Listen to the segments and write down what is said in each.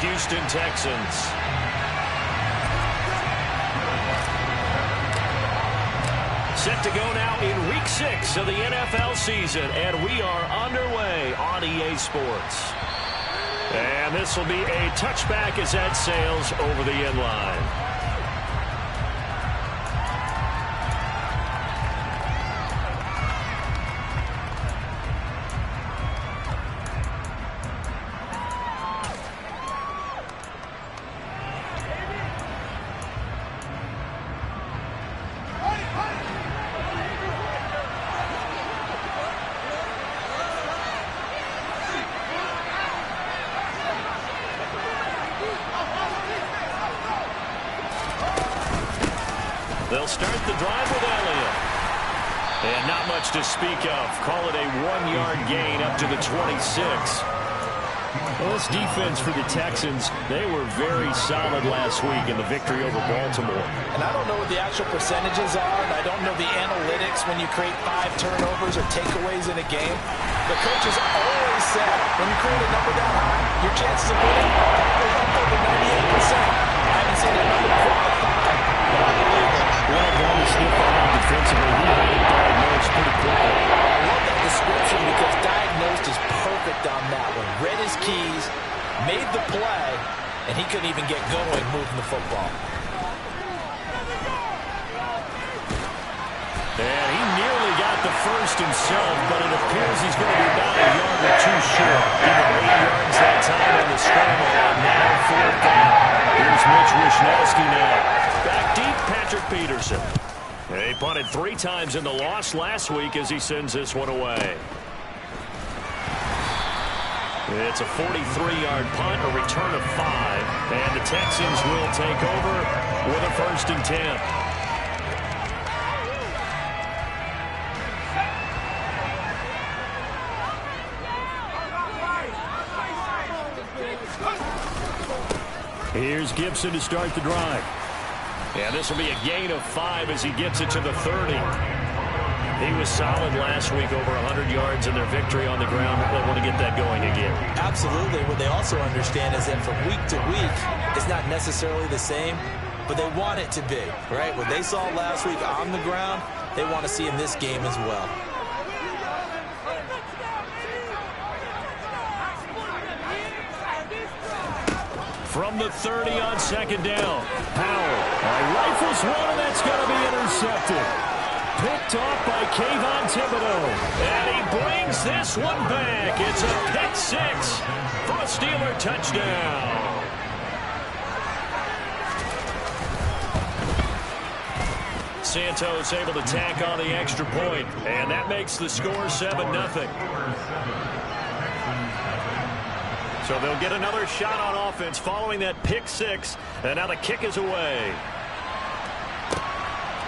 Houston Texans. Set to go now in Week 6 of the NFL season, and we are underway on EA Sports. And this will be a touchback as that sails over the end line. They'll start the drive with Elliott. And not much to speak of. Call it a 1-yard gain up to the 26. Well, this defense for the Texans, they were very solid last week in the victory over Baltimore. And I don't know what the actual percentages are, and I don't know the analytics when you create 5 turnovers or takeaways in a game. The coaches always said, when you create a number that high, your chances of winning are probably up over 98%. I haven't seen a number qualify, but I believe it. Well done to sniff that out defensively. He had it diagnosed pretty quickly. I love that description because diagnosed is perfect on that one. Read his keys, made the play, and he couldn't even get going moving the football. And he nearly got the first himself, but it appears he's going to be about a yard or two short. Give him 8 yards that time on the scramble. And now 4th down. Here's Mitch Wishnowski now. Back deep, Patrick Peterson. He punted 3 times in the loss last week as he sends this one away. It's a 43-yard punt, a return of 5. And the Texans will take over with a 1st and 10. Here's Gibson to start the drive. And this will be a gain of 5 as he gets it to the 30. He was solid last week, over 100 yards in their victory on the ground. They want to get that going again. Absolutely. What they also understand is that from week to week, it's not necessarily the same, but they want it to be, right? What they saw last week on the ground, they want to see in this game as well. From the 30 on 2nd down. Powell rifles one, and that's going to be intercepted. Picked off by Kayvon Thibodeau. And he brings this one back. It's a pick 6 for a Steeler touchdown. Santos able to tack on the extra point, and that makes the score 7-0. So they'll get another shot on offense following that pick 6, and now the kick is away.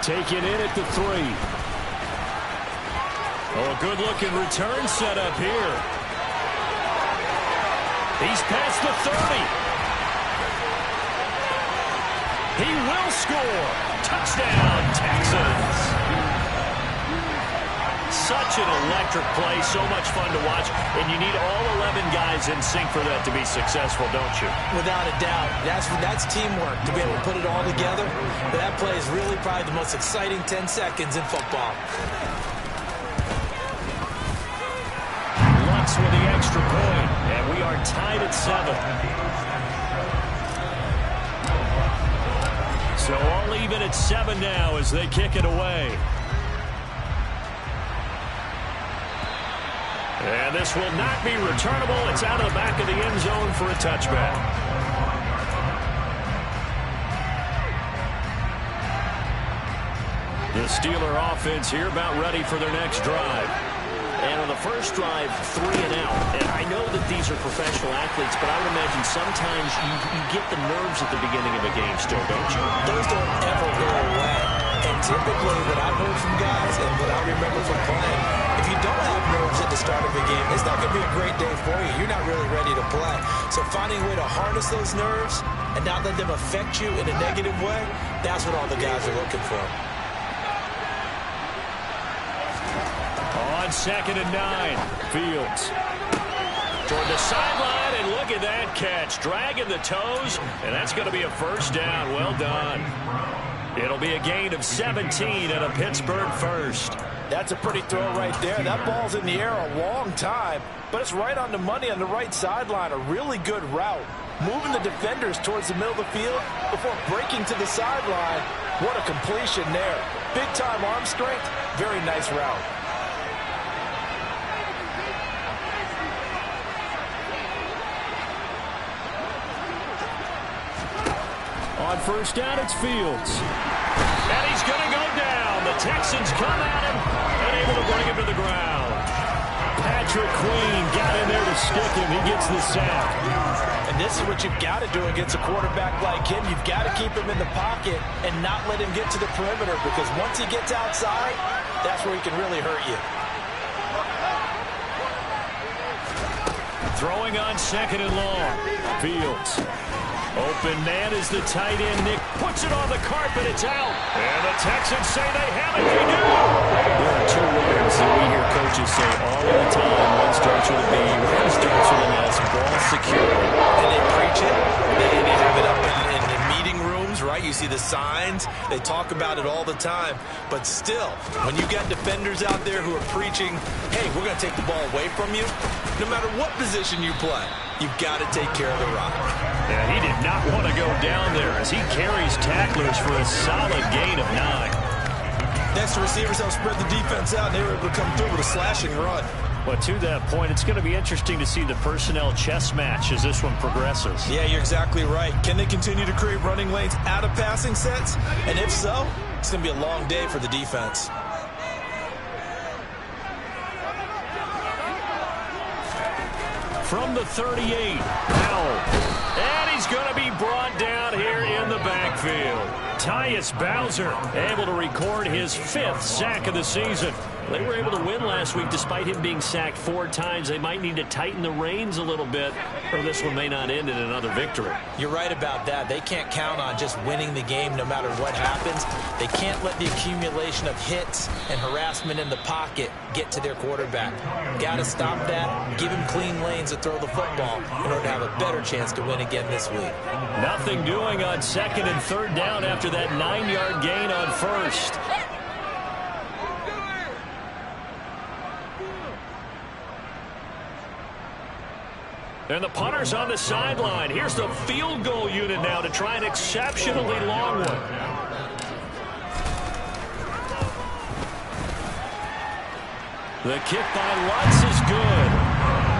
Taken in at the 3. Oh, a good-looking return set up here. He's past the 30. He will score. Touchdown, Texans. Such an electric play, so much fun to watch, and you need all 11 guys in sync for that to be successful, don't you? Without a doubt. That's teamwork, to be able to put it all together. But that play is really probably the most exciting 10 seconds in football. Lutz with the extra point, and we are tied at 7. So all even at 7 now as they kick it away. And this will not be returnable. It's out of the back of the end zone for a touchback. The Steeler offense here about ready for their next drive. And on the first drive, 3 and out. And I know that these are professional athletes, but I would imagine sometimes you get the nerves at the beginning of a game still, don't you? Those don't ever go away. And typically what I've heard from guys and what I remember from playing, if you don't have nerves at the start of a game, it's not going to be a great day for you. You're not really ready to play. So finding a way to harness those nerves and not let them affect you in a negative way, that's what all the guys are looking for. On 2nd and 9, Fields toward the sideline, and look at that catch, dragging the toes, and that's going to be a first down. Well done. It'll be a gain of 17 and a Pittsburgh first. That's a pretty throw right there. That ball's in the air a long time, but it's right on the money on the right sideline. A really good route. Moving the defenders towards the middle of the field before breaking to the sideline. What a completion there. Big-time arm strength. Very nice route. On first down, it's Fields. And he's going to go down. The Texans come at him and able to bring him to the ground. Patrick Queen got in there to stick him. He gets the sack. And this is what you've got to do against a quarterback like him. You've got to keep him in the pocket and not let him get to the perimeter, because once he gets outside, that's where he can really hurt you. Throwing on second and long. Fields. Open man is the tight end. Nick puts it on the carpet. It's out. And the Texans say they have it. They do. There are two words that we hear coaches say all the time. One starts with a B, one starts with an S. Ball secure. And they preach it. They have it up in meeting rooms, right? You see the signs. They talk about it all the time. But still, when you got defenders out there who are preaching, hey, we're going to take the ball away from you, no matter what position you play, you've got to take care of the rock. Yeah, he did not want to go down there as he carries tacklers for a solid gain of 9. Next, the receivers help spread the defense out, and they were able to come through with a slashing run. But to that point, it's going to be interesting to see the personnel chess match as this one progresses. Yeah, you're exactly right. Can they continue to create running lanes out of passing sets? And if so, it's going to be a long day for the defense. From the 38, Powell. And he's going to be brought down here in the backfield. Tyus Bowser able to record his 5th sack of the season. They were able to win last week despite him being sacked 4 times. They might need to tighten the reins a little bit, or this one may not end in another victory. You're right about that. They can't count on just winning the game no matter what happens. They can't let the accumulation of hits and harassment in the pocket get to their quarterback. Got to stop that. Give him clean lanes to throw the football in order to have a better chance to win again this week. Nothing doing on second and third down after that 9-yard gain on first. And the punter's on the sideline. Here's the field goal unit now to try an exceptionally long one. The kick by Lutz is good.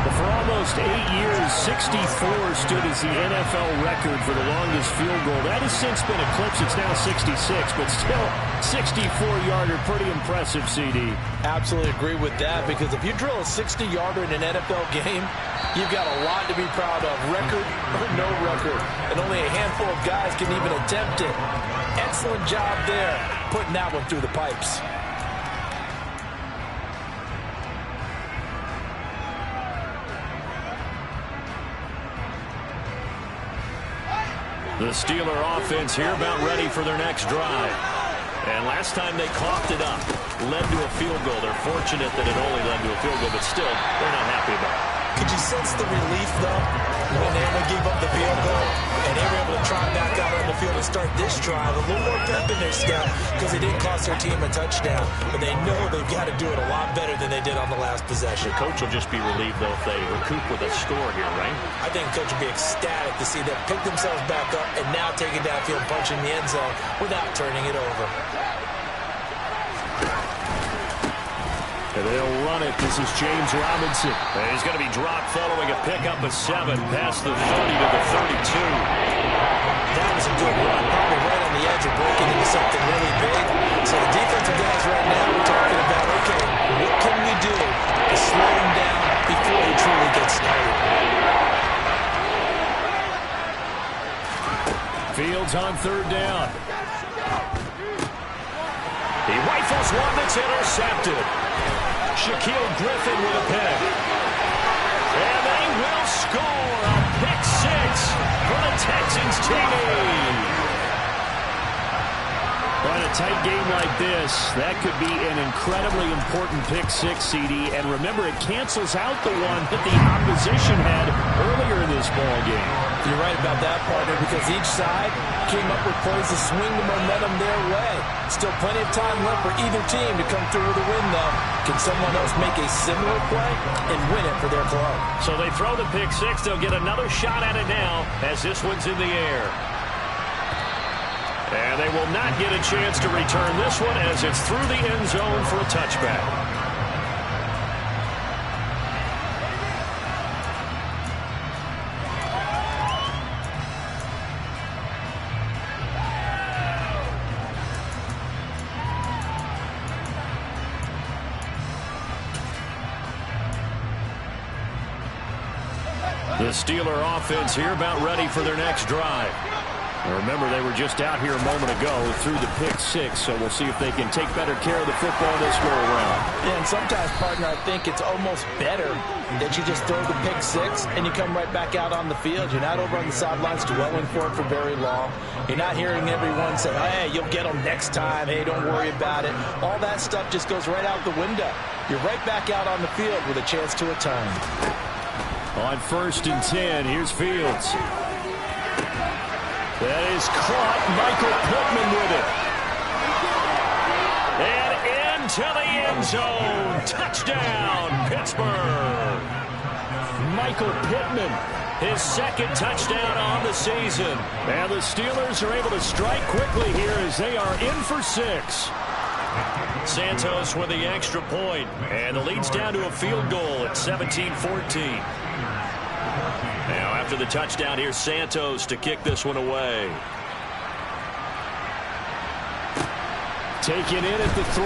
But for almost 8 years, 64 stood as the NFL record for the longest field goal. That has since been eclipsed. It's now 66, but still 64-yarder. Pretty impressive, CD. Absolutely agree with that, because if you drill a 60-yarder in an NFL game, you've got a lot to be proud of, record or no record. And only a handful of guys can even attempt it. Excellent job there, putting that one through the pipes. The Steeler offense here about ready for their next drive. And last time they coughed it up, led to a field goal. They're fortunate that it only led to a field goal, but still, they're not happy about it. Could you sense the relief, though, when they gave up the field goal and they were able to try back out on the field and start this drive? A little more pep in their step because they didn't cost their team a touchdown. But they know they've got to do it a lot better than they did on the last possession. The coach will just be relieved, though, if they recoup with a score here, right? I think the coach will be ecstatic to see them pick themselves back up and now take it downfield, punch in the end zone without turning it over. And they'll run it. This is James Robinson. And he's going to be dropped following a pickup of 7 past the 30 to the 32. That was a good run, probably right on the edge of breaking into something really big. So the defensive guys right now are talking about, okay, what can we do to slow him down before he truly gets started? Fields on third down. He rifles one that's intercepted. Shaquille Griffin with a pick. And they will score a pick 6 for the Texans TV. And a tight game like this, that could be an incredibly important pick six, CD. And remember, it cancels out the one that the opposition had earlier in this ball game. You're right about that, partner, because each side came up with plays to swing the momentum their way. Still plenty of time left for either team to come through with a win, though. Can someone else make a similar play and win it for their club? So they throw the pick six. They'll get another shot at it now as this one's in the air. And they will not get a chance to return this one as it's through the end zone for a touchback. The Steeler offense here about ready for their next drive. Remember, they were just out here a moment ago through the pick six, so we'll see if they can take better care of the football this go around. Yeah, and sometimes, partner, I think it's almost better that you just throw the pick six and you come right back out on the field. You're not over on the sidelines dwelling for it for very long. You're not hearing everyone say, hey, you'll get them next time. Hey, don't worry about it. All that stuff just goes right out the window. You're right back out on the field with a chance to return. On 1st and 10, here's Fields. That is caught. Michael Pittman with it. And into the end zone. Touchdown, Pittsburgh. Michael Pittman, his second touchdown on the season. And the Steelers are able to strike quickly here as they are in for 6. Santos with the extra point. And the lead's down to a field goal at 17-14. Now, after the touchdown, here's Santos to kick this one away. Taken in at the 3.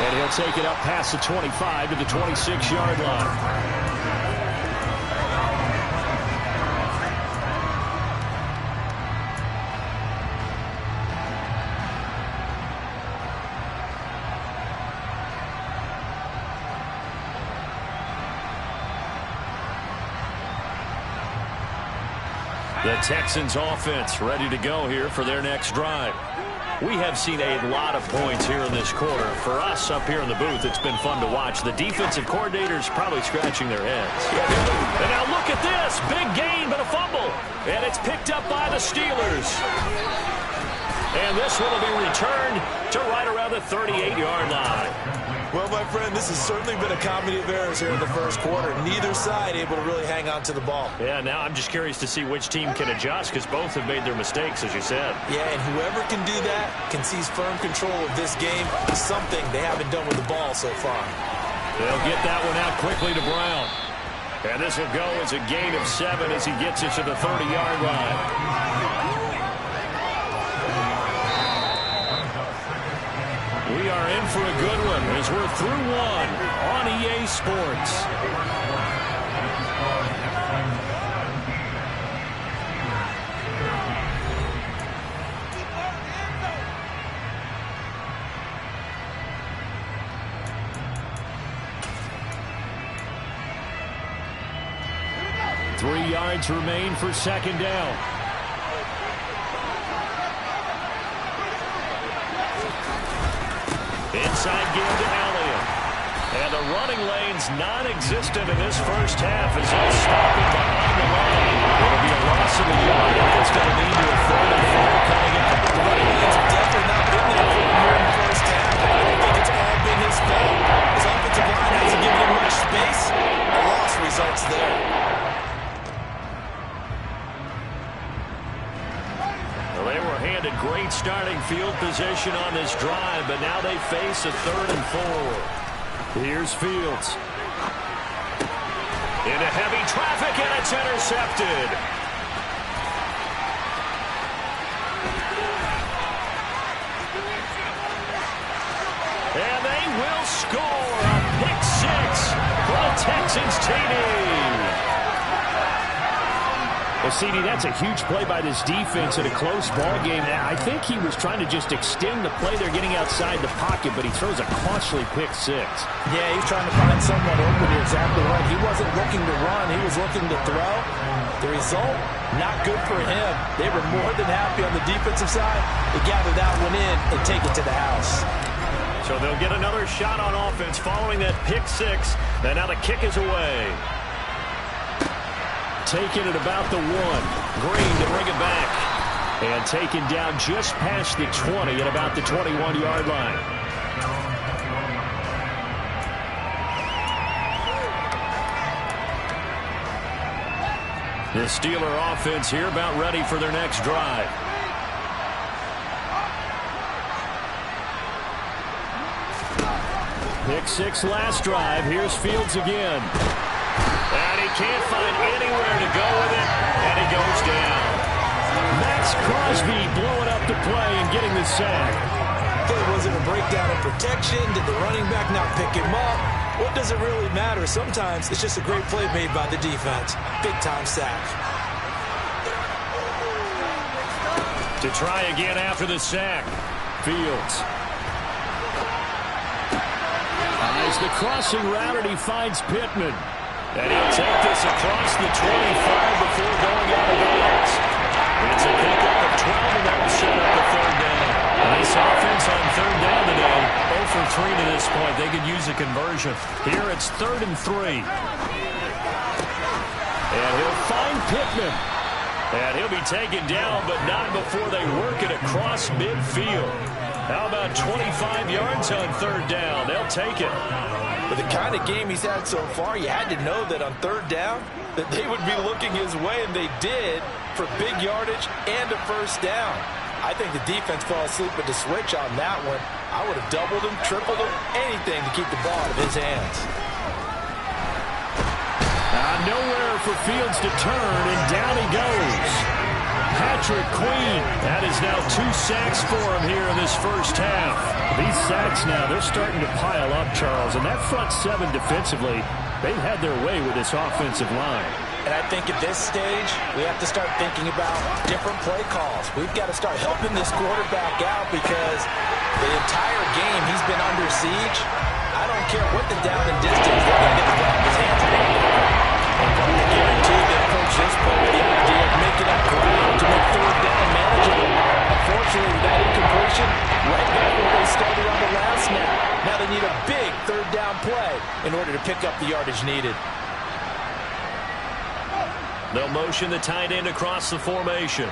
And he'll take it up past the 25 to the 26-yard line. The Texans offense ready to go here for their next drive. We have seen a lot of points here in this quarter. For us up here in the booth, it's been fun to watch. The defensive coordinators probably scratching their heads. And now look at this. Big gain, but a fumble. And it's picked up by the Steelers. And this one will be returned to right around the 38-yard line. Well, my friend, this has certainly been a comedy of errors here in the first quarter. Neither side able to really hang on to the ball. Yeah, now I'm just curious to see which team can adjust because both have made their mistakes, as you said. Yeah, and whoever can do that can seize firm control of this game, something they haven't done with the ball so far. They'll get that one out quickly to Brown. And this will go as a gain of 7 as he gets it to the 30-yard line. We are in for a good one as we're through one on EA Sports. Three yards remain for second down. Inside game to Elliott. And the running lane's non-existent in this first half as he'll stop it behind the line. It'll be a loss of a yard, and it's going to lead to a 3rd and 4 coming up. The running lanes have definitely not been there for him here in the first half. I don't think it's all been his fault. His offensive line hasn't given him much space. A loss results there. Well, they were handed great starting field position on this drive, but now they face a 3rd and 4. Here's Fields. Into heavy traffic, and it's intercepted. And they will score a pick 6 for the Texans TD. Well, CD, that's a huge play by this defense in a close ball game. I think he was trying to just extend the play. They're getting outside the pocket, but he throws a costly pick 6. Yeah, he's trying to find someone open. You're exactly right. He wasn't looking to run. He was looking to throw. The result, Not good for him. They were more than happy on the defensive side to gather that one in and take it to the house. So they'll get another shot on offense following that pick six. And now the kick is away. Taking it about the 1. Green to bring it back. And taken down just past the 20 at about the 21-yard line. The Steeler offense here about ready for their next drive. Pick six last drive. Here's Fields again. And he can't find anywhere to go with it. And he goes down. Max Crosby blowing up the play and getting the sack. Was it a breakdown in protection? Did the running back not pick him up? What does it really matter? Sometimes it's just a great play made by the defense. Big-time sack. To try again after the sack. Fields. Eyes the crossing route, and he finds Pittman. And he'll take this across the 25 before going out of bounds. It's a pickup of 12, and that will set up the third down. Nice offense on third down today. 0 for 3 to this point. They could use a conversion. Here it's 3rd and 3. And he'll find Pittman. And he'll be taken down, but not before they work it across midfield. How about 25 yards on third down? They'll take it. With the kind of game he's had so far, you had to know that on third down that they would be looking his way, and they did, for big yardage and a first down. I think the defense fell asleep at the switch on that one. I would have doubled him, tripled him, anything to keep the ball out of his hands. Nowhere for Fields to turn, and down he goes. Patrick Queen. That is now 2 sacks for him here in this first half. These sacks now, they're starting to pile up, Charles. And that front 7 defensively, they've had their way with this offensive line. And I think at this stage, we have to start thinking about different play calls. We've got to start helping this quarterback out because the entire game he's been under siege. I don't care what the down and distance, they're going to get the ball in his hands. I guarantee they approach this play with the idea of making up ground to make third down manageable. Unfortunately, with that incompletion, right back where they started on the last snap. Now they need a big third down play in order to pick up the yardage needed. They'll motion the tight end across the formation.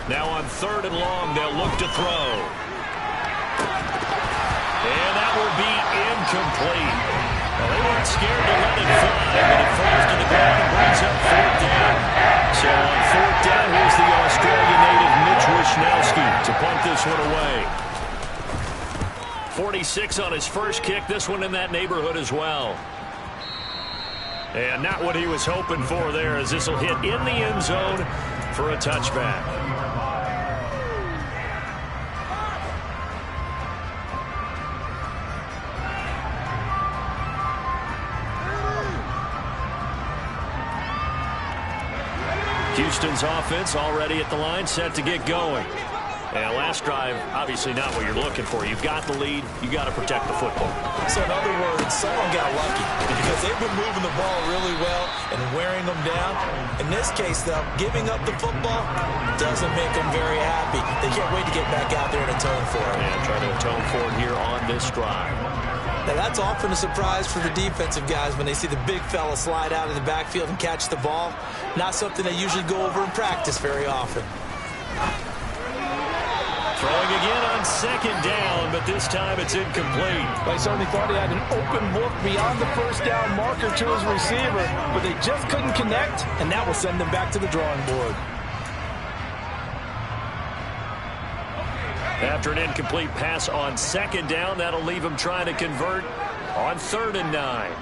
Now on 3rd and long, they'll look to throw. And that will be incomplete. Well, they weren't scared to let it fly, but it falls to the ground and brings up 4th down. So on 4th down, here's the Australian native Mitch Wishnowsky to punt this one away. 46 on his first kick, this one in that neighborhood as well. And not what he was hoping for there, as this will hit in the end zone for a touchback. Houston's offense already at the line, set to get going. And last drive, obviously not what you're looking for. You've got the lead. You got to protect the football. So in other words, someone got lucky because they've been moving the ball really well and wearing them down. In this case, though, giving up the football doesn't make them very happy. They can't wait to get back out there and atone for it. And try to atone for it here on this drive. Now, that's often a surprise for the defensive guys when they see the big fella slide out of the backfield and catch the ball. Not something they usually go over in practice very often. Throwing again on 2nd down, but this time it's incomplete. They certainly thought he had an open look beyond the first down marker to his receiver, but they just couldn't connect, and that will send them back to the drawing board. After an incomplete pass on 2nd down, that'll leave him trying to convert on 3rd and 9.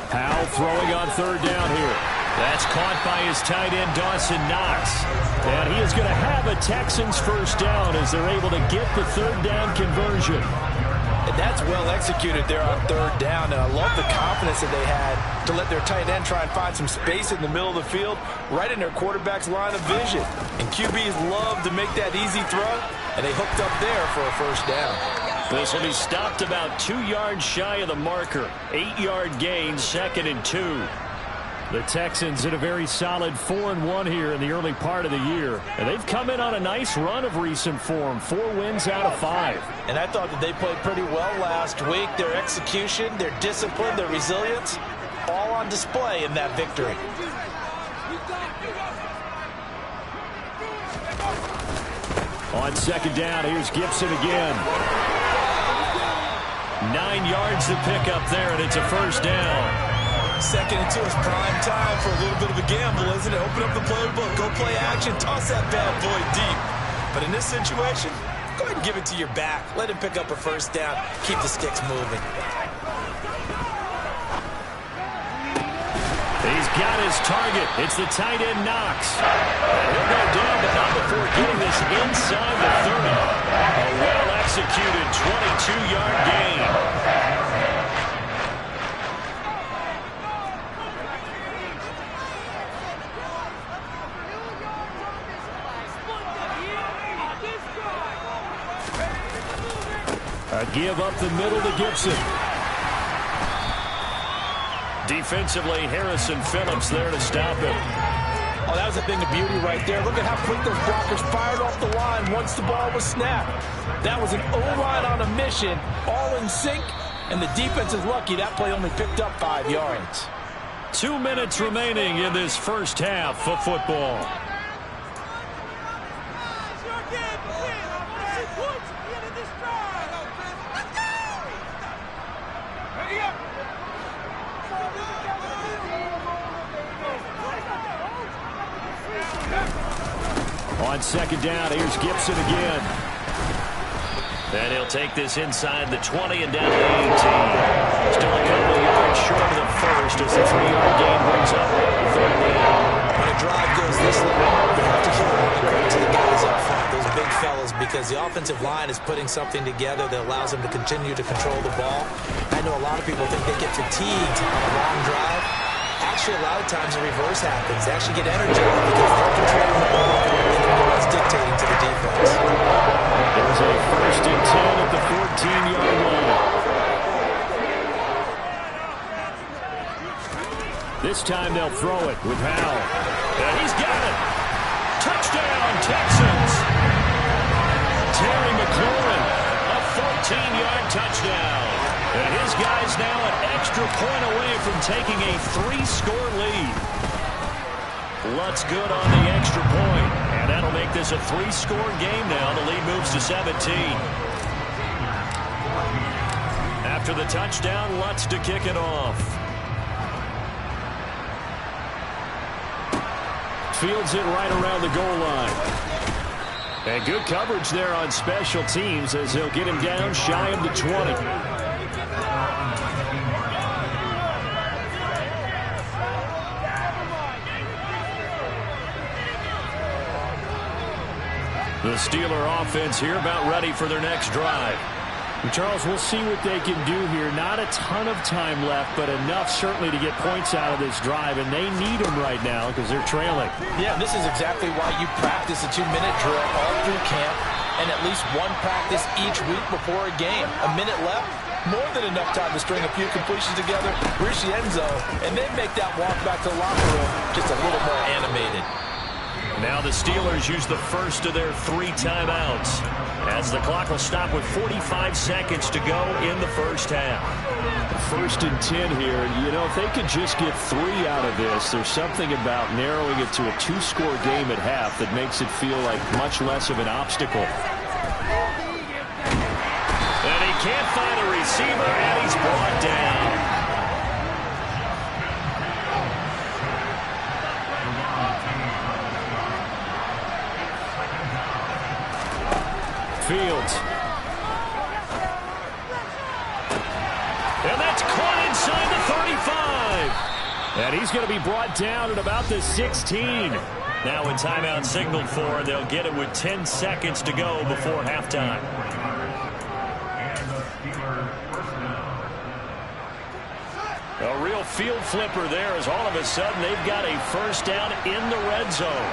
Powell throwing on 3rd down here. That's caught by his tight end, Dawson Knox. And he is going to have a Texans first down as they're able to get the 3rd down conversion. And that's well executed there on 3rd down. And I love the confidence that they had to let their tight end try and find some space in the middle of the field, right in their quarterback's line of vision. And QBs love to make that easy throw. and they hooked up there for a first down. This will be stopped about 2 yards shy of the marker. 8-yard gain, 2nd and 2. The Texans in a very solid 4-1 here in the early part of the year. And they've come in on a nice run of recent form. 4 wins out of 5. And I thought that they played pretty well last week. Their execution, their discipline, their resilience, all on display in that victory. On 2nd down, here's Gibson again. 9 yards to pick up there, and it's a first down. 2nd and 2 is prime time for a little bit of a gamble, isn't it? Open up the playbook, go play action, toss that bad boy deep. But in this situation, go ahead and give it to your back. Let him pick up a first down. Keep the sticks moving. He's got his target. It's the tight end Knox. He'll go down, but not before getting this inside the 30. A well-executed 22-yard gain. A give up the middle to Gibson. Defensively, Harrison Phillips there to stop him. Oh, that was a thing of beauty right there. Look at how quick those blockers fired off the line once the ball was snapped. That was an O-line on a mission, all in sync, and the defense is lucky that play only picked up 5 yards. 2 minutes remaining in this first half of football. On 2nd down, here's Gibson again. And he'll take this inside the 20 and down to the 18. Still a couple of yards short of the first as the 3-yard gain brings up 3rd down. When a drive goes this long, you have to give a lot of credit to the guys up front, those big fellas, because the offensive line is putting something together that allows them to continue to control the ball. I know a lot of people think they get fatigued on a long drive. Actually, a lot of times the reverse happens. They actually get energized because they're controlling the ball and they're the ones dictating to the defense. There's a 1st and 10 at the 14-yard line. This time they'll throw it with Howell. And he's got it. Touchdown, Texans. Terry McLaurin, a 14-yard touchdown. And his guy's now an extra point away from taking a 3-score lead. Lutz good on the extra point, and that'll make this a 3-score game now. The lead moves to 17. After the touchdown, Lutz to kick it off. Fields it right around the goal line. And good coverage there on special teams as he'll get him down shy of the 20. The Steeler offense here about ready for their next drive. Charles, we'll see what they can do here. Not a ton of time left, but enough certainly to get points out of this drive, and they need them right now because they're trailing. Yeah, this is exactly why you practice a 2-minute drill all through camp and at least one practice each week before a game. A minute left, more than enough time to string a few completions together, reach the end zone, and then make that walk back to the locker room just a little more animated. Now the Steelers use the first of their 3 timeouts as the clock will stop with 45 seconds to go in the first half. 1st and 10 here. You know, if they could just get 3 out of this, there's something about narrowing it to a 2-score game at half that makes it feel like much less of an obstacle. And he can't find a receiver, and he's brought down. Fields. And that's caught inside the 35. And he's going to be brought down at about the 16. Now when timeout signaled for, they'll get it with 10 seconds to go before halftime. A real field flipper there as all of a sudden they've got a first down in the red zone.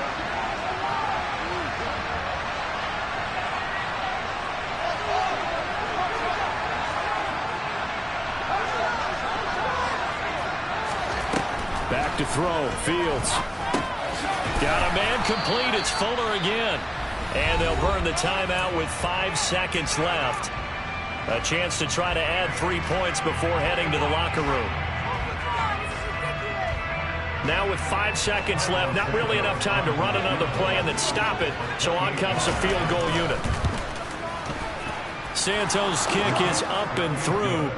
back to throw. Fields. Got a man complete. It's Fuller again. And they'll burn the timeout with 5 seconds left. A chance to try to add 3 points before heading to the locker room. Now with 5 seconds left, not really enough time to run another play and then stop it. So on comes the field goal unit. Santos' kick is up and through.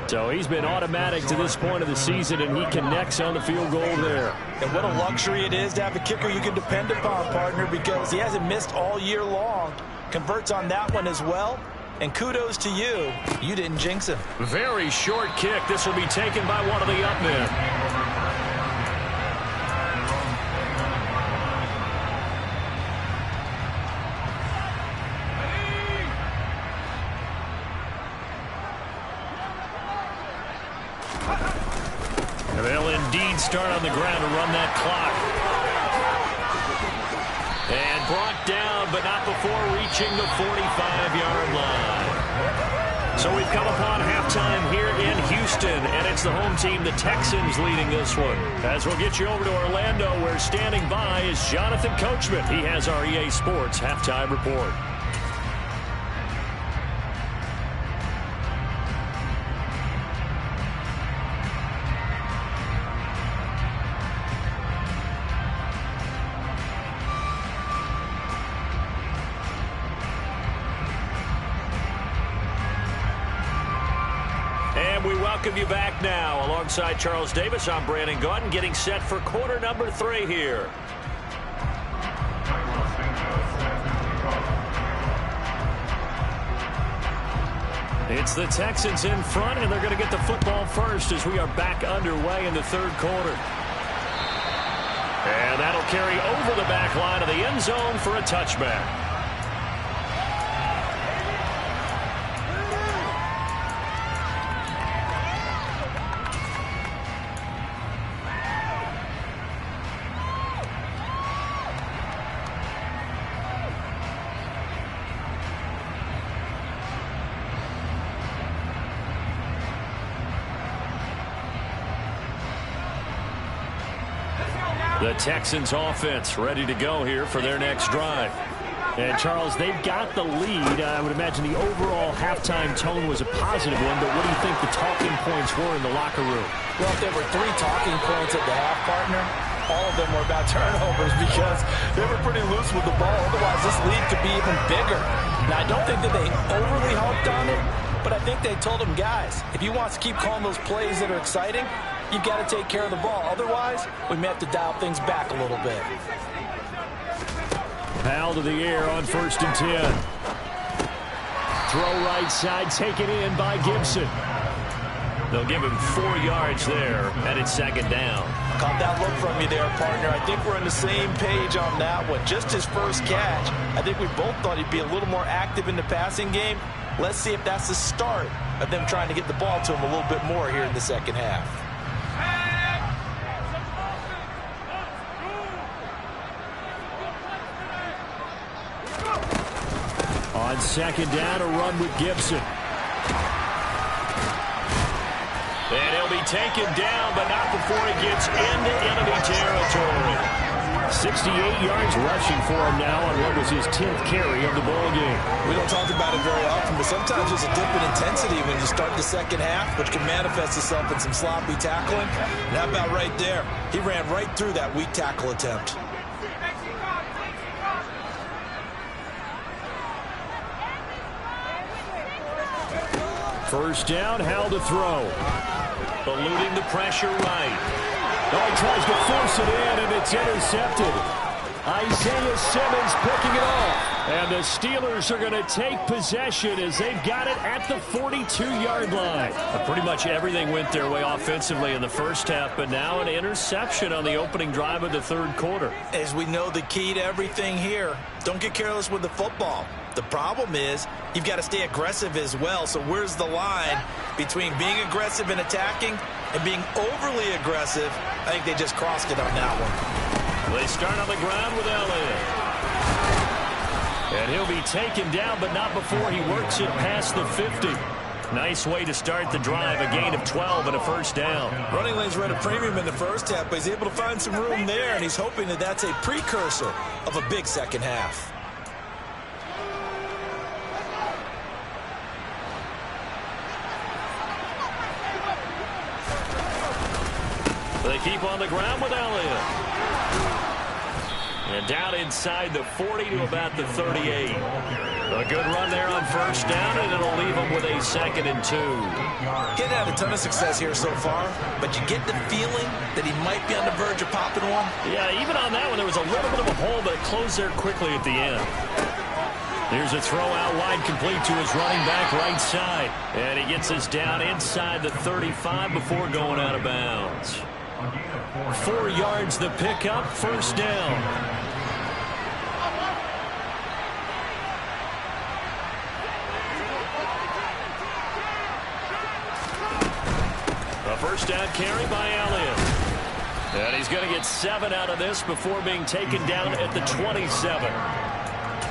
So he's been automatic to this point of the season, and he connects on the field goal there. And what a luxury it is to have a kicker you can depend upon, partner, because he hasn't missed all year long. Converts on that one as well. And kudos to you. You didn't jinx him. Very short kick. This will be taken by one of the up men. They'll indeed start on the ground to run that clock. And brought down, but not before reaching the 45-yard line. So we've come upon halftime here in Houston, and it's the home team, the Texans, leading this one. As we'll get you over to Orlando, where standing by is Jonathan Coachman. He has our EA Sports halftime report. We welcome you back now. Alongside Charles Davis, I'm Brandon Gaudin, getting set for quarter number 3 here. It's the Texans in front, and they're going to get the football first as we are back underway in the third quarter. And that'll carry over the back line of the end zone for a touchback. The Texans offense ready to go here for their next drive. And, Charles, they've got the lead. I would imagine the overall halftime tone was a positive one, but what do you think the talking points were in the locker room? Well, if there were 3 talking points at the half, partner, all of them were about turnovers because they were pretty loose with the ball. Otherwise, this lead could be even bigger. Now, I don't think that they overly harped on it, but I think they told them, guys, if you want to keep calling those plays that are exciting, you've got to take care of the ball. Otherwise, we may have to dial things back a little bit. Foul to the air on 1st and 10. Throw right side, taken in by Gibson. They'll give him 4 yards there, and it's 2nd down. Caught that look from you there, partner. I think we're on the same page on that one. Just his first catch. I think we both thought he'd be a little more active in the passing game. Let's see if that's the start of them trying to get the ball to him a little bit more here in the second half. On 2nd down, a run with Gibson. And he'll be taken down, but not before he gets into enemy territory. 68 yards rushing for him now on what was his 10th carry of the ball game. We don't talk about it very often, but sometimes there's a dip in intensity when you start the second half, which can manifest itself in some sloppy tackling. And how about right there? He ran right through that weak tackle attempt. First down, Howell to throw. Eluding the pressure right. Oh, he tries to force it in, and it's intercepted. Isaiah Simmons picking it off. And the Steelers are going to take possession as they've got it at the 42-yard line. Pretty much everything went their way offensively in the first half, but now an interception on the opening drive of the third quarter. As we know, the key to everything here, don't get careless with the football. The problem is you've got to stay aggressive as well. So where's the line between being aggressive and attacking and being overly aggressive? I think they just crossed it on that one. They start on the ground with Elliott. And he'll be taken down, but not before he works it past the 50. Nice way to start the drive, a gain of 12 and a first down. Running lanes were at a premium in the first half, but he's able to find some room there, and he's hoping that that's a precursor of a big second half. They keep on the ground with Elliott. And down inside the 40 to about the 38. A good run there on first down, and it'll leave them with a 2nd and 2. Getting had a ton of success here so far, but you get the feeling that he might be on the verge of popping one. Yeah, even on that one, there was a little bit of a hole, but it closed there quickly at the end. Here's a throw out wide, complete to his running back right side. And he gets us down inside the 35 before going out of bounds. 4 yards the pickup, first down. A first down carry by Elliott. And he's going to get 7 out of this before being taken down at the 27.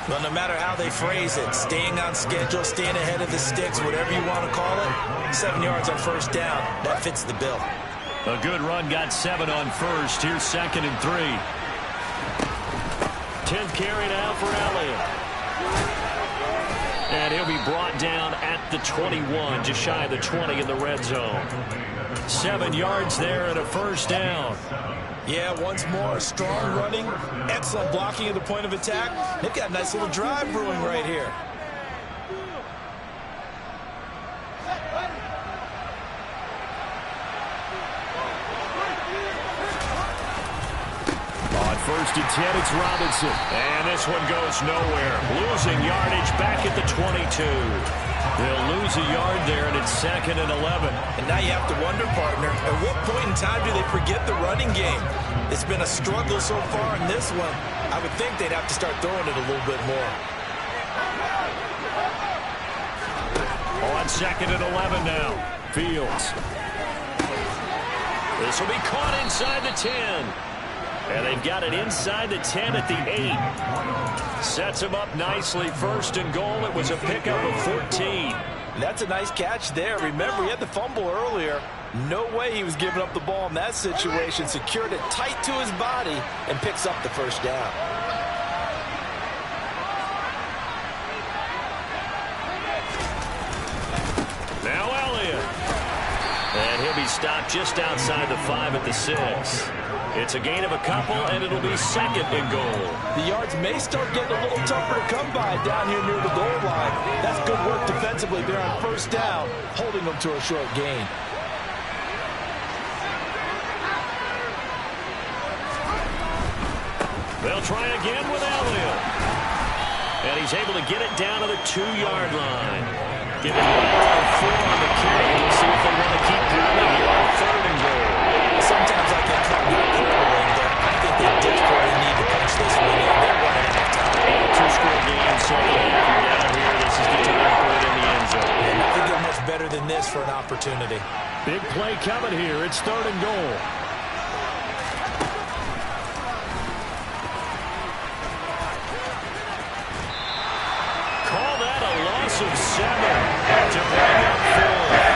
Well, no matter how they phrase it, staying on schedule, staying ahead of the sticks, whatever you want to call it, 7 yards on first down, that fits the bill. A good run, got 7 on first. Here's 2nd and 3. 10th carry now for Elliott. And he'll be brought down at the 21, just shy of the 20 in the red zone. 7 yards there and a first down. Yeah, once more, strong running, excellent blocking at the point of attack. They've got a nice little drive brewing right here. First and 10, it's Robinson. And this one goes nowhere. Losing yardage back at the 22. They'll lose a yard there, and it's 2nd and 11. And now you have to wonder, partner, at what point in time do they forget the running game? It's been a struggle so far in this one. I would think they'd have to start throwing it a little bit more. On 2nd and 11 now. Fields. This will be caught inside the 10. And they've got it inside the 10 at the 8. Sets him up nicely. 1st and goal. It was a pickup of 14. That's a nice catch there. Remember, he had the fumble earlier. No way he was giving up the ball in that situation. Secured it tight to his body and picks up the first down. Now Elliott. And he'll be stopped just outside the 5 at the 6. It's a gain of a couple, and it'll be 2nd and goal. The yards may start getting a little tougher to come by down here near the goal line. That's good work defensively there on first down, holding them to a short gain. They'll try again with Elliott. And he's able to get it down to the 2-yard line. Giving Ryder 4 on the carry. We'll see if they want to keep going here on 3rd and goal. Sometimes I can call that quarterback, but I think they desperately need to punch this one in. They're running out of time. 2-score game, so you're down here. This is the time to put it in the end zone. And nothing get much better than this for an opportunity. Big play coming here. It's 3rd and goal. Call that a loss of 7 to bring up 4.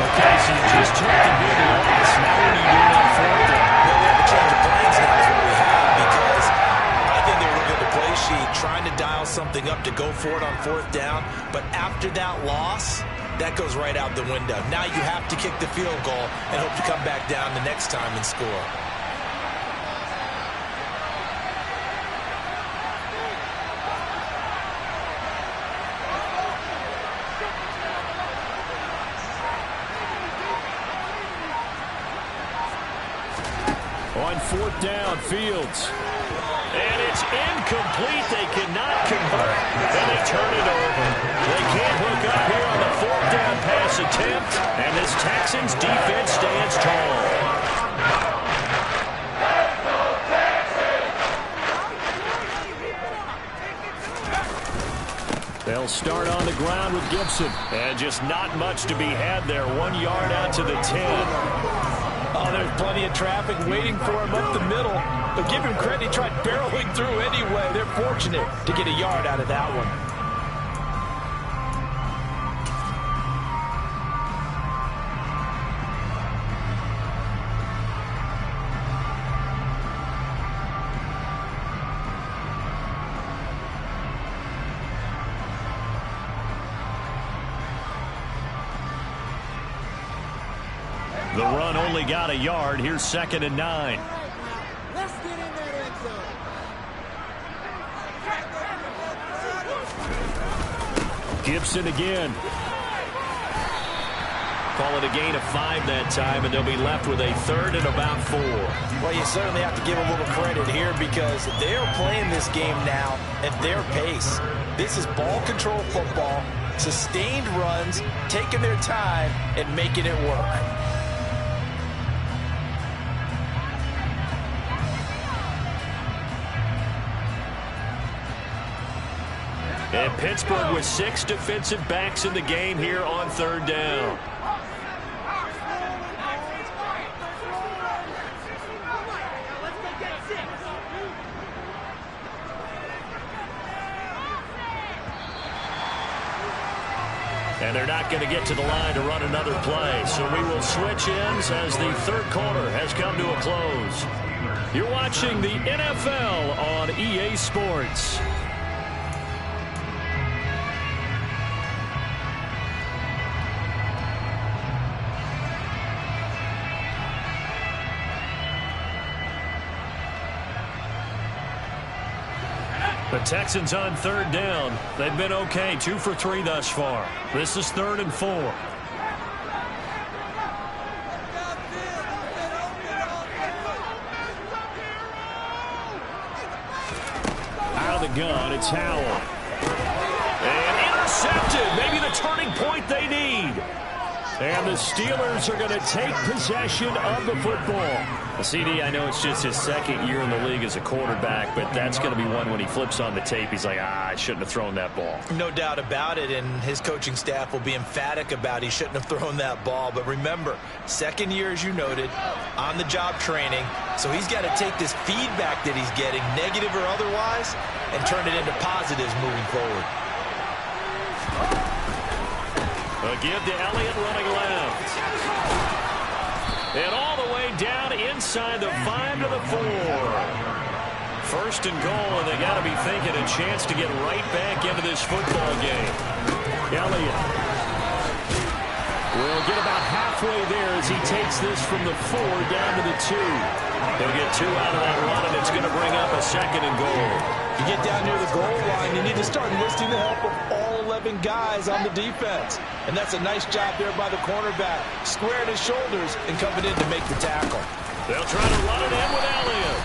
Okay, so you just took the big loss. Now what are you doing on 4th down? Well, we have a change of plans now is what we have, because I think they were looking at the play sheet, trying to dial something up to go for it on 4th down. But after that loss, that goes right out the window. Now you have to kick the field goal and hope to come back down the next time and score. On 4th down, Fields. And it's incomplete. They cannot convert. And they turn it over. They can't hook up here on the 4th down pass attempt. And this Texans defense stands tall. They'll start on the ground with Gibson. And just not much to be had there. 1 yard out to the 10. Oh, there's plenty of traffic waiting for him up the middle. But give him credit, he tried barreling through anyway. They're fortunate to get a yard out of that one. The run only got a yard. Here's 2nd and 9. Let's get in that end zone. Gibson again. Call it a gain of 5 that time, and they'll be left with a 3rd and about 4. Well, you certainly have to give a little credit here because they're playing this game now at their pace. This is ball control football, sustained runs, taking their time, and making it work. And Pittsburgh with 6 defensive backs in the game here on 3rd down. And they're not going to get to the line to run another play. So we will switch ends as the 3rd quarter has come to a close. You're watching the NFL on EA Sports. The Texans on 3rd down. They've been okay, 2 for 3 thus far. This is 3rd and 4. Out of the gun, it's Howell. And intercepted. Maybe the turning point they need. And the Steelers are going to take possession of the football. CD, I know it's just his 2nd year in the league as a quarterback, but that's going to be one when he flips on the tape. He's like, I shouldn't have thrown that ball. No doubt about it, and his coaching staff will be emphatic about he shouldn't have thrown that ball. But remember, 2nd year, as you noted, on-the-job training, so he's got to take this feedback that he's getting, negative or otherwise, and turn it into positives moving forward. A give to Elliott running left. And all the way down inside the 5 to the 4. 1st and goal, and they got to be thinking a chance to get right back into this football game. Elliott will get about halfway there as he takes this from the 4 down to the 2. He'll get 2 out of that run, and it's going to bring up a 2nd and goal. You get down near the goal line, you need to start enlisting the help of all 11 guys on the defense. And that's a nice job there by the cornerback, squaring his shoulders and coming in to make the tackle. They'll try to run it in with Elliott.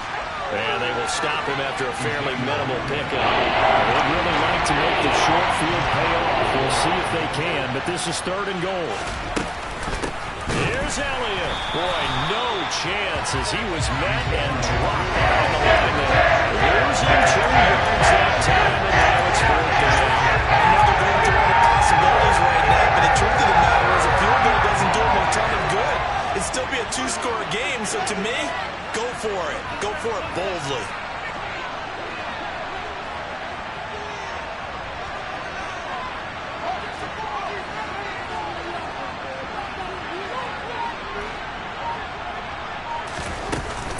And they will stop him after a fairly minimal pickup. They'd really like to make the short field pay off. We'll see if they can, but this is 3rd and goal. Here's Elliott. Boy, no chance as he was met and dropped behind the line there. Losing 2 yards that time, and now it's 4th down. I know they're going through all the possibilities right now, but the truth of the matter is a field goal doesn't do them a ton of good. It'd still be a 2-score game, so to me, go for it. Go for it boldly.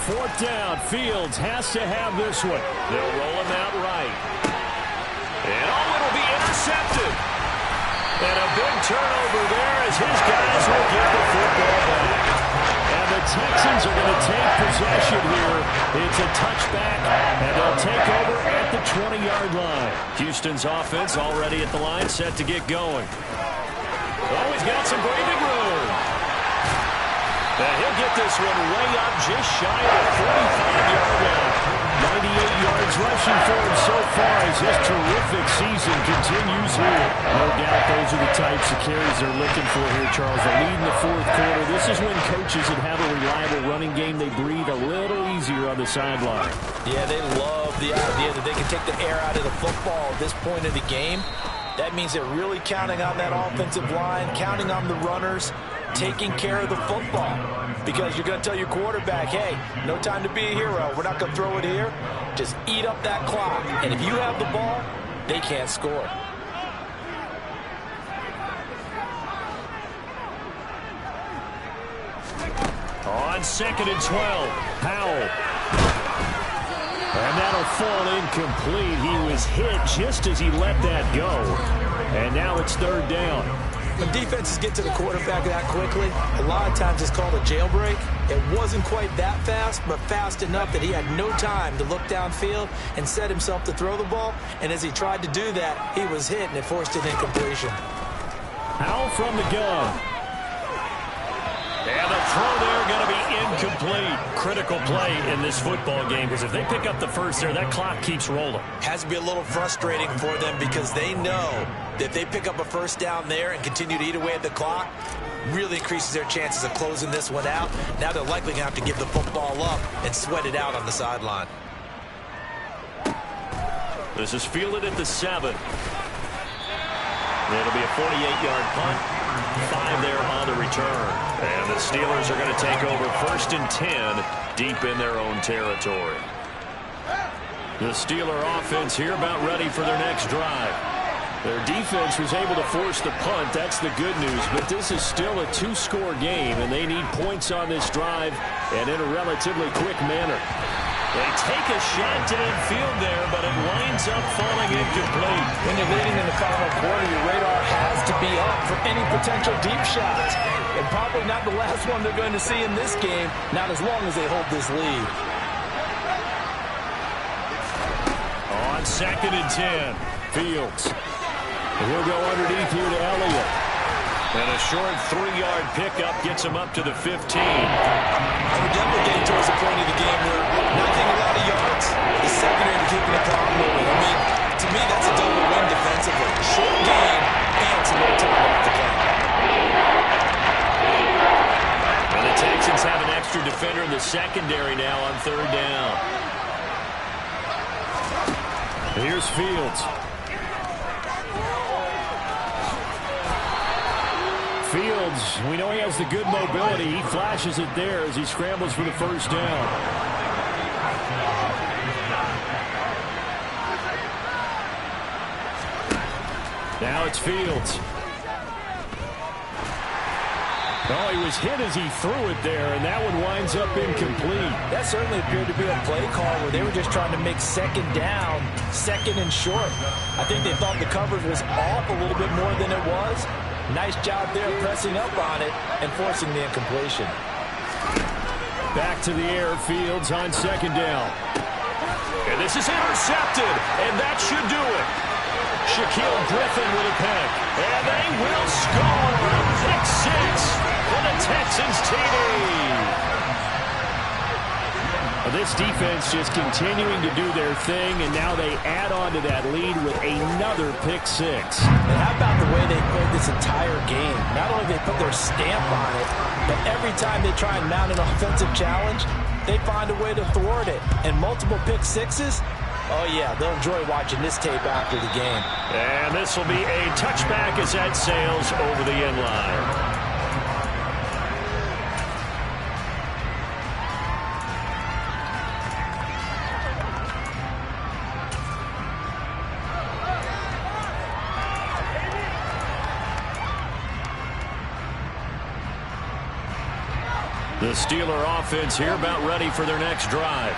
Fourth down, Fields has to have this one. They'll roll him out right. And it'll be intercepted. And a big turnover there as his guys will get the football back. And the Texans are going to take possession here. It's a touchback, and they'll take over at the 20-yard line. Houston's offense already at the line, set to get going. Oh, he's got some breathing room. And he'll get this one way up just shy of the 45-yard line. 98 yards rushing for him so far as his terrific season continues here. No doubt those are the types of carries they're looking for here, Charles. The lead in the 4th quarter. This is when coaches that have a reliable running game, they breathe a little easier on the sideline. Yeah, they love the idea that they can take the air out of the football at this point of the game. That means they're really counting on that offensive line, counting on the runners, taking care of the football. Because you're going to tell your quarterback, hey, no time to be a hero. We're not going to throw it here. Just eat up that clock. And if you have the ball, they can't score. On 2nd and 12, Howell. And that'll fall incomplete. He was hit just as he let that go. And now it's 3rd down. When defenses get to the quarterback that quickly, a lot of times it's called a jailbreak. It wasn't quite that fast, but fast enough that he had no time to look downfield and set himself to throw the ball. And as he tried to do that, he was hit, and it forced an incompletion. Howell from the gun. And the throw there going to be incomplete. Critical play in this football game, because if they pick up the first there, that clock keeps rolling. Has to be a little frustrating for them because they know that if they pick up a first down there and continue to eat away at the clock, really increases their chances of closing this one out. Now they're likely going to have to give the football up and sweat it out on the sideline. This is fielded at the 7. It'll be a 48-yard punt. 5 there on the return. And the Steelers are going to take over 1st and 10 deep in their own territory. The Steeler offense here about ready for their next drive. Their defense was able to force the punt. That's the good news. But this is still a 2-score game, and they need points on this drive and in a relatively quick manner. They take a shot downfield there, but it winds up falling incomplete. When you're leading in the final quarter, your radar has to be up for any potential deep shots. And probably not the last one they're going to see in this game, not as long as they hold this lead. On 2nd and 10, Fields. He'll go underneath here to Elliott. And a short 3-yard pickup gets him up to the 15. And we're definitely getting towards the point of the game where not getting a lot of yards is secondary to keeping the clock moving. I mean, to me, that's a double win defensively. Short game and some more time off the clock. And the Texans have an extra defender in the secondary now on 3rd down. Here's Fields. Fields, we know he has the good mobility. He flashes it there as he scrambles for the first down. Now it's Fields. Oh, he was hit as he threw it there, and that one winds up incomplete. That certainly appeared to be a play call where they were just trying to make 2nd down, 2nd and short. I think they thought the coverage was off a little bit more than it was. Nice job there pressing up on it and forcing the incompletion. Back to the air, Fields on 2nd down. And this is intercepted, and that should do it. Shaquille Griffin with a pick. And they will score. Pick 6 for the Texans TD. This defense just continuing to do their thing, and now they add on to that lead with another pick 6. And how about the way they played this entire game? Not only they put their stamp on it, but every time they try and mount an offensive challenge, they find a way to thwart it. And multiple pick 6s, oh yeah, they'll enjoy watching this tape after the game. And this will be a touchback as that sails over the end line. The Steeler offense here about ready for their next drive.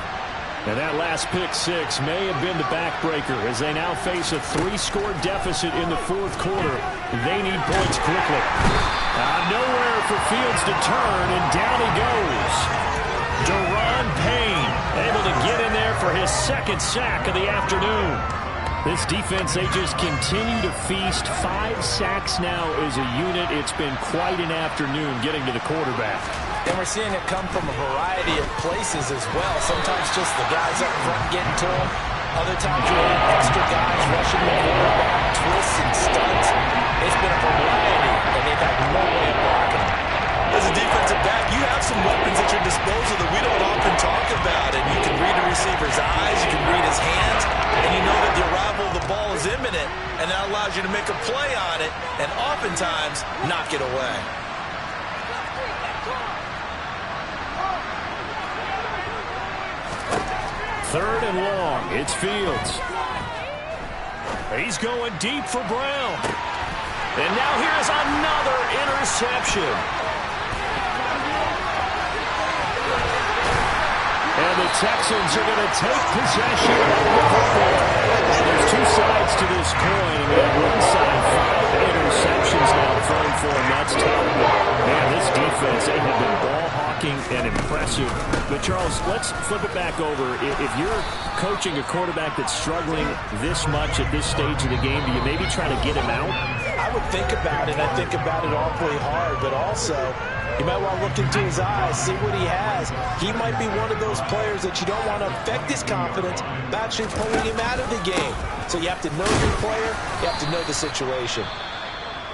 And that last pick 6 may have been the backbreaker as they now face a 3-score deficit in the 4th quarter. They need points quickly. Nowhere for Fields to turn, and down he goes. Deron Payne able to get in there for his 2nd sack of the afternoon. This defense, they just continue to feast. 5 sacks now as a unit. It's been quite an afternoon getting to the quarterback. And we're seeing it come from a variety of places as well. Sometimes just the guys up front getting to him. Other times you have extra guys rushing the quarterback, twists and stunts. It's been a variety, and they've had no way of blocking him. As a defensive back, you have some weapons at your disposal that we don't often talk about. And you can read a receiver's eyes, you can read his hands, and you know that the arrival of the ball is imminent, and that allows you to make a play on it and oftentimes knock it away. Third and long. It's Fields. He's going deep for Brown. And now here's another interception. And the Texans are going to take possession of the football. There's 2 sides to this coin. And we have one side, 5 interceptions now thrown for him. That's tough. But, man, this defense, they have been ball hawking and impressive. But, Charles, let's flip it back over. If you're coaching a quarterback that's struggling this much at this stage of the game, do you maybe try to get him out? I would think about it. I think about it awfully hard, but also you might want to look into his eyes, see what he has. He might be one of those players that you don't want to affect his confidence by actually pulling him out of the game. So you have to know your player. You have to know the situation.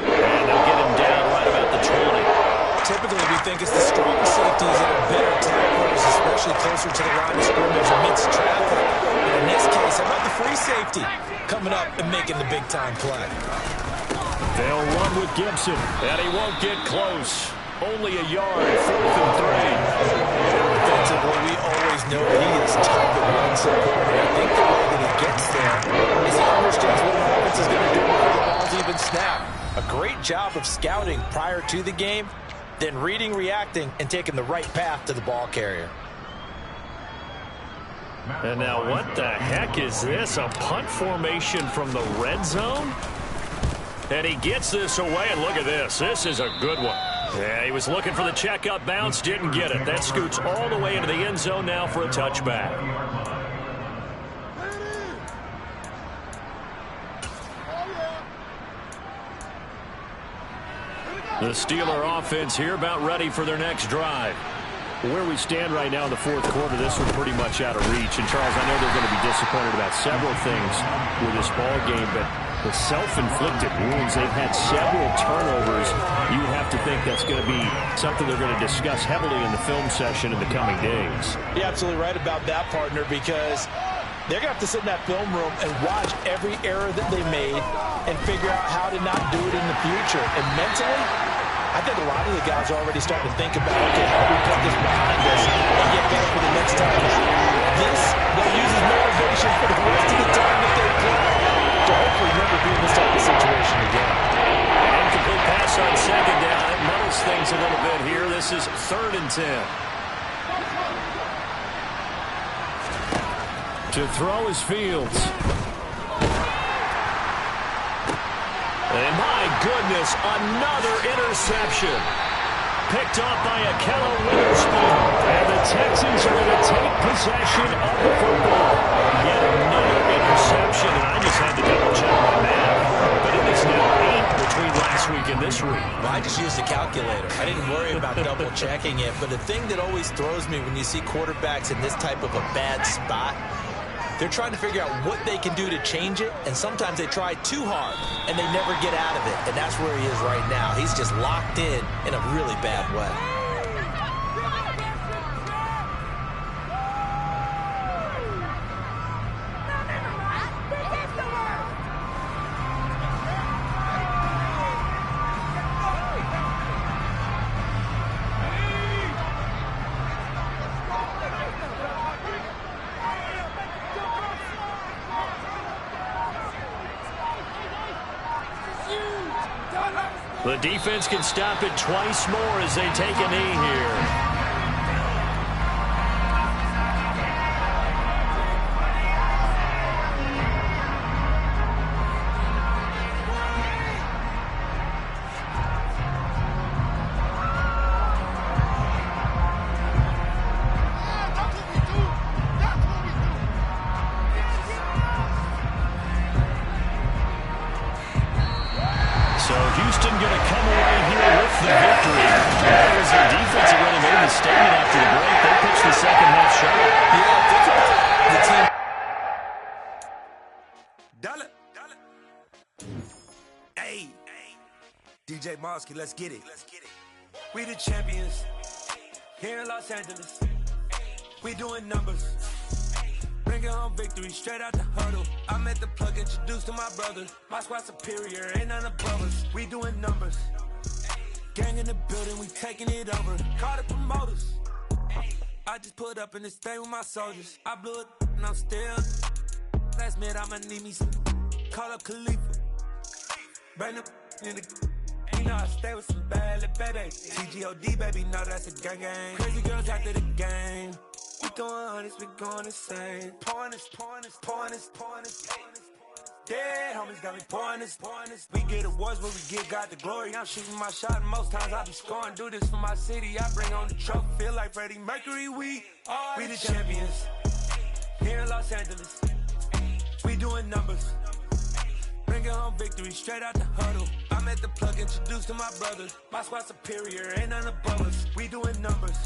And they'll get him down right about the 20. Typically, we think it's the strong safeties that are better tacklers, especially closer to the line of scrimmage amidst traffic. But in this case, how about the free safety coming up and making the big-time play? They'll run with Gibson, and he won't get close. Only a yard, 4th and 3. Defensively, we always know that he is tough at run support, and I think the way that he gets there is he understands what the offense is going to do before the ball's even snapped. A great job of scouting prior to the game, then reading, reacting, and taking the right path to the ball carrier. And now what the heck is this? A punt formation from the red zone? And he gets this away, and look at this. This is a good one. Yeah, he was looking for the check-up bounce, didn't get it. That scoots all the way into the end zone now for a touchback. The Steeler offense here about ready for their next drive. Where we stand right now in the fourth quarter, this one pretty much out of reach. And, Charles, I know they're going to be disappointed about several things with this ball game, but the self-inflicted wounds, they've had several turnovers. You would have to think that's going to be something they're going to discuss heavily in the film session in the coming days. You're absolutely right about that, partner, because they're going to have to sit in that film room and watch every error that they made and figure out how to not do it in the future. And mentally, I think a lot of the guys are already starting to think about, okay, how do we put this behind us and get better for the next time? This, they'll use as motivation for the rest of the time that they play to hopefully never be in this type of situation again. Incomplete pass on second down. It muddles things a little bit here. This is 3rd and 10. To throw is Fields. And my goodness, another interception. Picked up by Akello Witherspoon. And the Texans are going to take possession of the football. Yet another interception. And I just had to double-check my math. But it is now 8 between last week and this week. Well, I just used a calculator. I didn't worry about double-checking it. But the thing that always throws me when you see quarterbacks in this type of a bad spot, they're trying to figure out what they can do to change it, and sometimes they try too hard, and they never get out of it, and that's where he is right now. He's just locked in a really bad way. The defense can stop it twice more as they take a knee here. Houston going to come away here with the victory. That was their defense that really made the statement after the break. They pitched the second half shot. Yeah, think about the team. Dollar. Hey, DJ Mosky, let's get it. We the champions here in Los Angeles. We doing numbers. Bringing home victory straight out the huddle. I met the plug, introduced to my brother. My squad superior, ain't none above us. We doing numbers. Gang in the building, we taking it over. Call the promoters. I just put up in this thing with my soldiers. I blew it and I'm still. Last minute, I'ma need me some. Call up Khalifa. Bring them in the. You know I stay with some bad little baby. TGOD, baby, know that's a gang gang. Crazy girls after the game. We going honest, we going insane. Pointers. Dead homies got me pouring this. We get awards, but we give God the glory. I'm shooting my shot, and most times I be scoring. Do this for my city, I bring on the trophy. Feel like Freddie Mercury, we the champions. Here in Los Angeles, we doing numbers. Bringing home victory straight out the huddle. I'm at the plug, introduced to my brothers. My squad superior, ain't none above us. We doing numbers.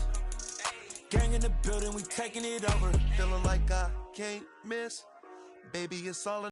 Gang in the building, we taking it over. Feeling like I can't miss. Baby, it's all